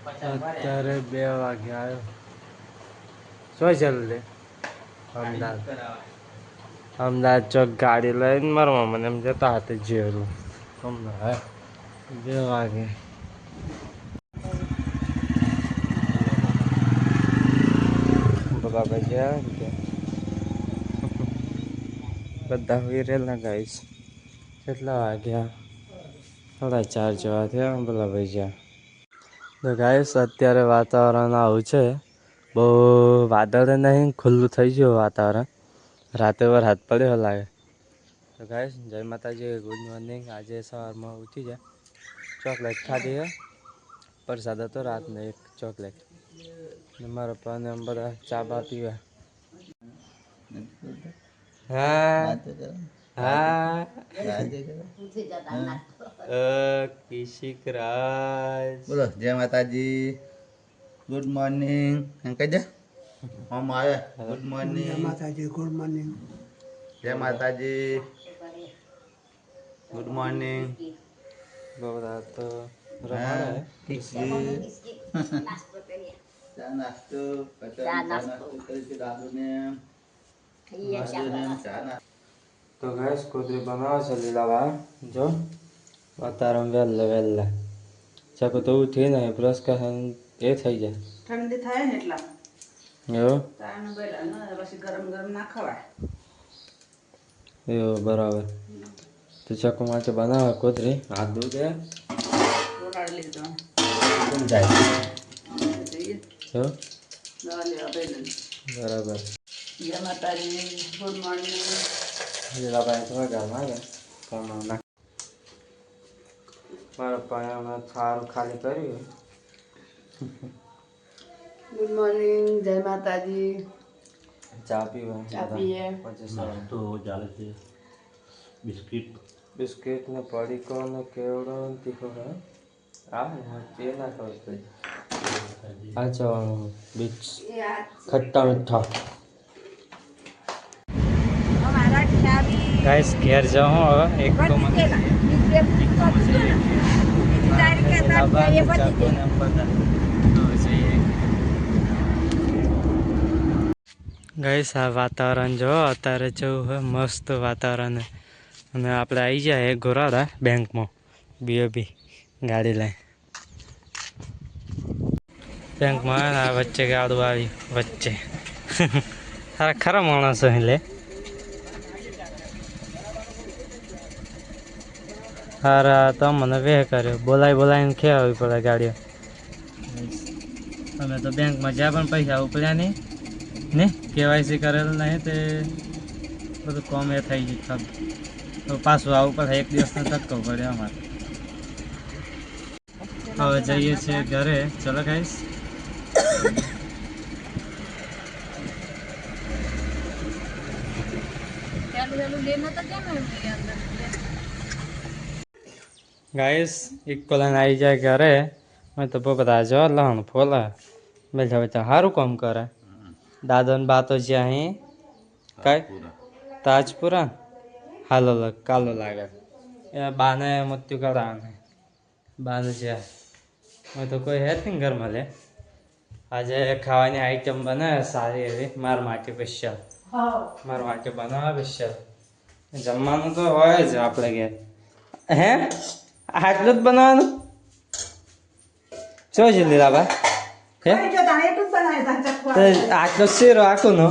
અત્યારે 2 વાગે આવ્યો. શું ચાલુ લે? અમદાવાદ ચોક ગાડી લઈને મારવા મને એમ જતા હતા જેરું. હમણાં 2 વાગે. બરાબર છે બધા વિરેલા ગાઈશ. કેટલા વાગ્યા? 4:30 જેવા થયા. બોલા ભાઈ જ્યાં તો ગાઈશ અત્યારે વાતાવરણ આવું છે. બહુ વાદળ નહીં, ખુલ્લું થઈ ગયું વાતાવરણ. રાતે વરસાદ પડ્યો લાગે. તો ગાઈસ જય માતાજી, ગુડ મોર્નિંગ. આજે સવારમાં ઉઠી જાય, ચોકલેટ ખાધી હે. પ્રસાદ હતો રાતનો એક ચોકલેટ. મારા પપ્પાને એમ બધા ચા બા પીવે. હા હા કિશિકરાજ બોલો જય માતાજી, ગુડ મોર્નિંગ. એમ કહી દે. ઓમ આવે ગુડ મોર્નિંગ. જય માતાજી, ગુડ મોર્નિંગ. જય માતાજી, ગુડ મોર્નિંગ. બધા તો હા રમાડે. ઠીક છે. ચા નાસ્તો કરી દાદુને ચા નાસ્તો. તો ગાઈસ કુતરી બનાવે છે લીલાવા. જો વાતાવરણ વહેલા ચાકો તો ઉઠી ને બ્રશ કરે એ થઈ જાય. ઠંડી થાય ને એટલા એવું તાણ બેલા પછી ગરમ ગરમ ના ખવાય. એવું બરાબર. તો ચાકો માટે બનાવે કુતરી. હાથ દૂધ એ રોડાડી લીધો કેમ જાય જઈએ જો દવા લેવા પહેલું. બરાબર. જય માતાજી, ગુડ મોર્નિંગ. લીલાભાઈ થોડા ઘરમાં આવે કોમાં નાખ. મારા પાસે હમણાં થાળ ખાલી કર્યું. ગુડ મોર્નિંગ, જય માતાજી. ચા પીવા ચા પીએ. પછી સવાર તો ચાલે છે. બિસ્કિટ બિસ્કિટ ને પડીકો ને કેવડો ને તીખો હે આ તે ના ખબર આ ચવાનું બીચ ખટ્ટા મીઠા. ગાઈસ ઘેર જાઉં હવે. એક તો મને ગાઈસ આ વાતાવરણ જો અત્યારે જેવું હોય મસ્ત વાતાવરણ. અને આપણે આવી જાય ગોરાડા બેંકમાં બીઓબી ગાડી લઈ બેંકમાં વચ્ચે ગાડું આવી વચ્ચે. સારા ખરા માણસો લે. હારા તો મને વેહ કર્યો. બોલાવીને ખેવાવી પડે ગાડીઓ. અમે તો બેંકમાં જ્યાં પણ પૈસા ઉપડ્યા નહીં ને કેવાયસી કરેલું નહીં તે બધું કોમ એ થઈ ગયું. તો પાછું આવું પડે. એક દિવસનો ધક્કો પડ્યો અમારે. હવે જઈએ છીએ ઘરે. ચલો ગાઈસ. ગાઈસ ઇક્કોલાને આવી જાય ઘરે. મેં તો બધા જો લહણ ફોલા બેઠા બેઠા સારું કામ કરે. દાદો ને બાતો જ્યાં અહીં કઈ તાજપુરા હાલો કાલો લાગે. એ બાને મૃત્યુ કરાવે બાને જ્યાં મેં તો કોઈ હે જ નહીં ઘરમાં લે. આજે ખાવાની આઈટમ બનાવે સારી એવી મારા માટે સ્પેશિયલ. મારા માટે બનાવે સ્પેશિયલ. જમવાનું તો હોય જ આપણે ઘેર. હે આટલું જ બનાવવાનું શું છે લીલાભાઈ? હે આટલો શેરો આખું નો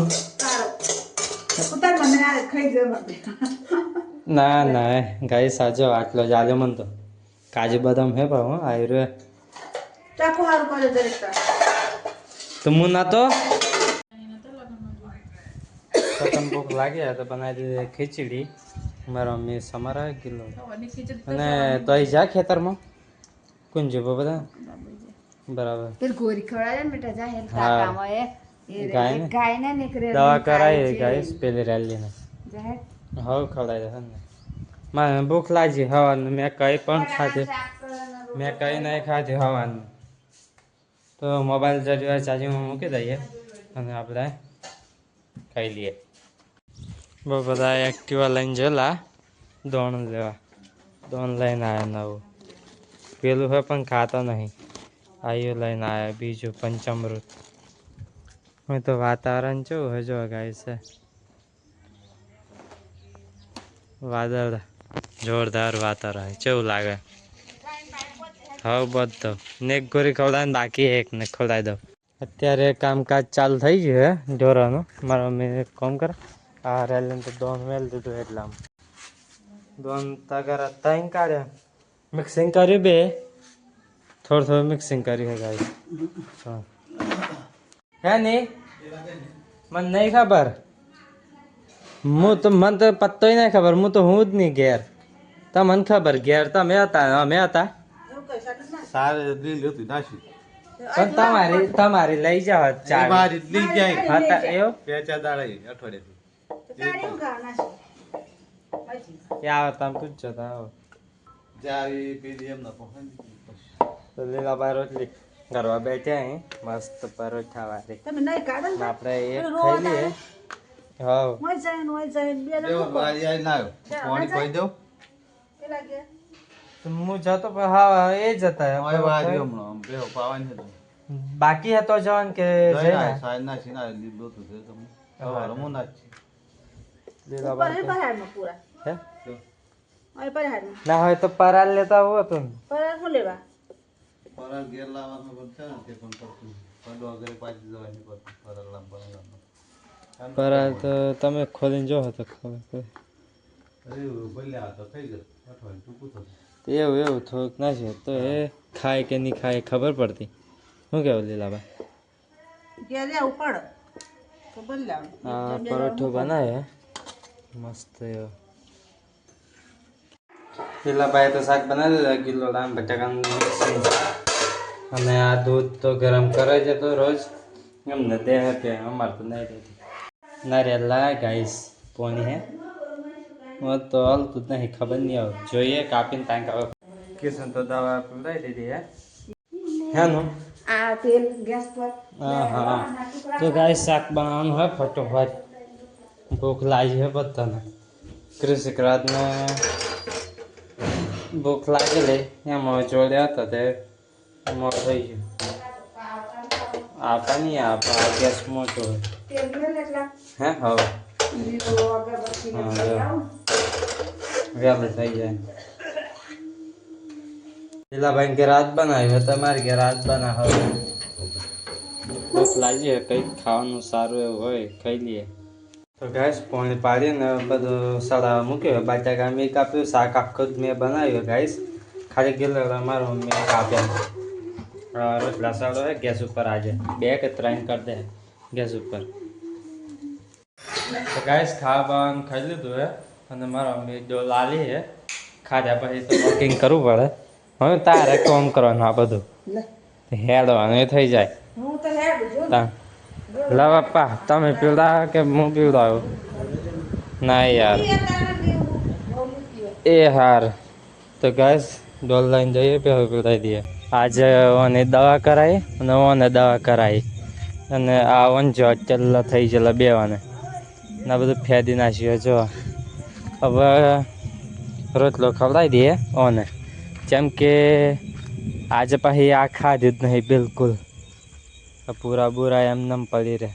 ના ના ગાઈ સાજો આટલો જ આલ્યો મને તો. કાજુ બદામ હે ભાવ આયુ તો હું ના તો તને ભૂખ લાગી તો બનાવી દીધી ખીચડી. મારા મમ્મી સમારા કિલો અને તો અહીં જા ખેતરમાં કોણ જો બધા બરાબર. ગાય ને દવા કરાવી ગાઈસ પેલી રેલીને હવે ખવડાવી દે ને. મને ભૂખ લાગી હવાનું. મેં કંઈ પણ ખાધી નહીં ખાધી હવાનું. તો મોબાઈલ જરૂર ચાર્જિંગમાં મૂકી દઈએ અને આપણે ખાઈ લઈએ. બહુ બધા એક્ટિવા લઈને જેલા દોણ લેવા. દોણ લઈને આવ્યા નવું. પેલું હોય પણ ખાતો નહીં. આયુ લઈને આવ્યા બીજું પંચામૃત. હું તો વાતાવરણ કેવું હે જો ગાય છે, વાદળ જોરદાર વાતાવરણ કેવું લાગે. હવે બધું ને એક ગોરી ખવડાવે ને બાકી એક ને ખવડાવી દઉં. અત્યારે કામકાજ ચાલુ થઈ ગયું હે ઢોરાનું. મારા મમ્મી કામ કરે. આ રેલીને તો દોન મેલ દીધું એટલા દોન તગર તૈન કાઢ્યા, મિક્સિંગ કર્યું બે, થોડું મિક્સિંગ કર્યું હે ગાય. હા હે નહીં મને નહીં ખબર, હું તો મને તો પત્તોય નહીં ખબર. હું તો હું જ નહીં ઘેર. તમને ખબર ઘેર તમે હતા અમે હતા. સારે લીલી હતી નાસી. પણ તમારી લઈ જાવ ચાર મારી લઈ જાય હતા એવું પેચા દાડા અઠવાડિયાથી એ આવે તમે પૂછજો તો આવો. જાવી પીધી એમ ના તો લીલાભાઈ રોટલી કરવા બેઠા અહીં મસ્ત પરોઠા વાળી. આપણે એક ખાઈ લઈએ. હા પાણી ખોઈ દઉં હું જતો પણ હા એ જ હતા. હમણાં બેહો પાવાની હતું. બાકી હતો જવાન કે જઈને? સાંજના સીના લીધું હતું તે તમને હવે રમું ના જ છે. લીલાભાઈ હે જો, ના હોય તો પરાલ લેતા આવું હતું ને. પરાળ ઘેર લાવવાનું પણ છે ને તે પણ પડતું પડો ઘરે પાછી જવાની પડતું પરાળ લાવવાનું. પરાલ તો તમે ખોલીને જો તો ખબર પડે. અરે ભલ્યા તો થઈ ગયું અઠવાડિયું ટૂંકું થતું. એવું થોડુંક ના છે તો એ ખાય કે નહીં ખાય ખબર પડતી. શું કહેવું લીલાભાઈ? હા પરોઠું બનાવે મસ્ત એવો. લીલાભાઈ તો શાક બનાવી દીધા કિલો દામ બટાકાનું મિક્સિંગ. અને આ દૂધ તો ગરમ કરે છે તો રોજ એમને દે કે અમારે તો નહીં રહેતી. નારિયેળ લાયા ગાઈસ પોની હે તો હાલતું જ નહીં ખબર નહીં આવે જોઈએ કાપીને તાંક આવે. કિશન તો દવા પીવડાવી દીધી હે નું હા તો ગાઈસ શાક બનાવવાનું હોય ફટોફટ. ભૂખ લાગી છે બધાને. કૃષિકરાજને ભૂખ લાગેલી એમાં જોડ્યા હતા તે મોડ થઈ ગયું. આપા નહીં આપા ગેસ મોટો હોય હે હવે વહેલું થઈ જાય. લીલાભાઈ ઘેર રાત બનાવ્યું તમારે ઘેર રાત બનાવે. ભૂખ લાગી કંઈક ખાવાનું સારું એવું હોય ખાઈ લઈએ. તો ગાઈસ પાણી પાડીને બધું સડા મૂક્યો. બટાકા મેં કાપ્યું, શાક આખું જ મેં બનાવ્યું ગાઈસ. ખાલી ગયેલો મારો મેં કાપ્યા. રોટલા સડો હે ગેસ ઉપર આજે 2 કે 3 કરી દે ગેસ ઉપર. તો ગાઈસ ખાવા બાવાનું ખાઈ લીધું હે અને મારા મમ્મી જો લાલી હે. ખાધા પછી તો વોકિંગ કરવું પડે. હવે તારે કોમ કરવાનું આ બધું હેડવાનું એ થઈ જાય. લા પપ્પા તમે પીવડાવો કે હું પીવડાવું? ના યાર એ હાર. તો ગાઈસ ડોલ લઈને જઈએ પહેલાં પીવડાવી દઈએ. આજે ઓને દવા કરાવી અને ઓને દવા કરાવી અને આ ઓન જો ચલ્લા થઈ ગયેલા બેવાને ના બધું ફેદી નાખ્યું. જો હવે રોટલો ખવડાવી દઈએ ઓને જેમ કે આજે પછી આ ખાધું જ નહીં બિલકુલ. પૂરા બુરા એમને પડી રહે.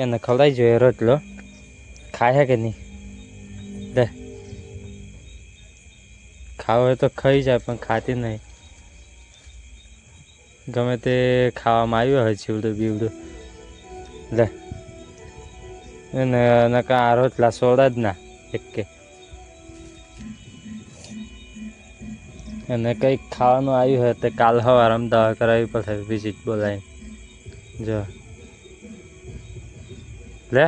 એને ખવડાવી જોઈએ રોટલો. ખાય કે નહીં? દે ખાવો હોય તો ખાઈ જાય પણ ખાતી નહીં. ગમે તે ખાવામાં આવ્યું હોય ચીવડું બીવડું લે એને નકા આ રોટલા સોડા જ ના એક કે. અને કંઈક ખાવાનું આવ્યું હોય તો કાલ સવારે દવા કરાવી પડશે વિઝિટ બોલાવી. જો લે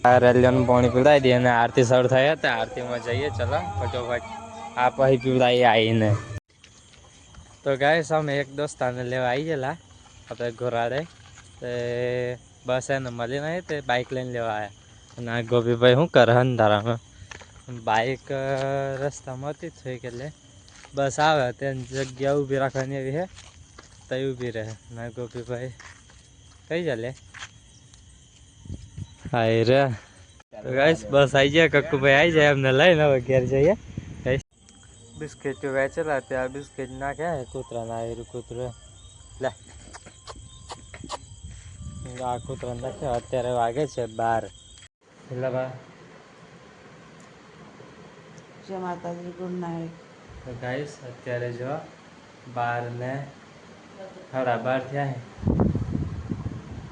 આ રેલિયાનું પાણી પીવડાવી દઈએ અને આરતી શરૂ થઈ હતી. આરતીમાં જઈએ ચલો ફટોફટ. આ પછી પીવડાવીએ આવીને. તો ગાઈસ અમે એક દોસ્તાને લેવા આવી ગયેલા આપણે ઘોરાડે તે બસ એને મળી નહીં તે બાઇક લઈને લેવા આવ્યા. અને આ ગોપીભાઈ શું કરે અંધારામાં? બાઇક રસ્તામાં હતી થઈ કે એટલે બસ આવે તેની જગ્યા ઊભી રાખવાની એવી છે તો ઊભી રહે. ના ગોપીભાઈ કઈ ચાલે હાય રે. તો ગાઈસ બસ આવી જાય કક્કુભાઈ આવી જાય એમને લઈને હવે ઘેર જઈએ. બિસ્કિટ વેચેલા ત્યાં બિસ્કિટ નાખ્યા કૂતરા ના આવ્યું કૂતરું લે આખું ત્રણ નાખ્યો અત્યારે વાગે છે 12 એટલે બા જય માતાજી ગુડ નાઇટ તો ગાઈસ અત્યારે જો 12 ને 12:30 થયા હે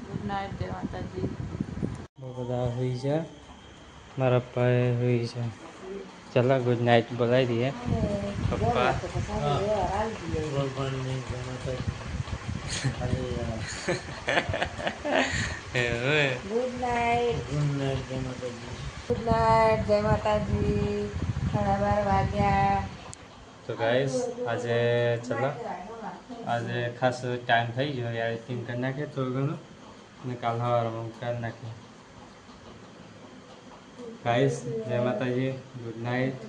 ગુડ નાઇટ જય માતાજી બહુ બધા હોઈ છે મારા પપ્પાએ હોઈ છે ચાલો ગુડ નાઇટ બોલાવી દઈએ પપ્પા ગુડ નાઇટ ગુડ નાઇટ જય માતાજી 12:30 વાગ્યા તો ગાઈસ આજે ચલો આજે ખાસ ટાઈમ થઈ ગયો યાર એડિટિંગ કરી નાખીએ થોડું ઘણું અને કાલ સવારમાં કરી નાખીએ ગાઈસ જય માતાજી ગુડ નાઇટ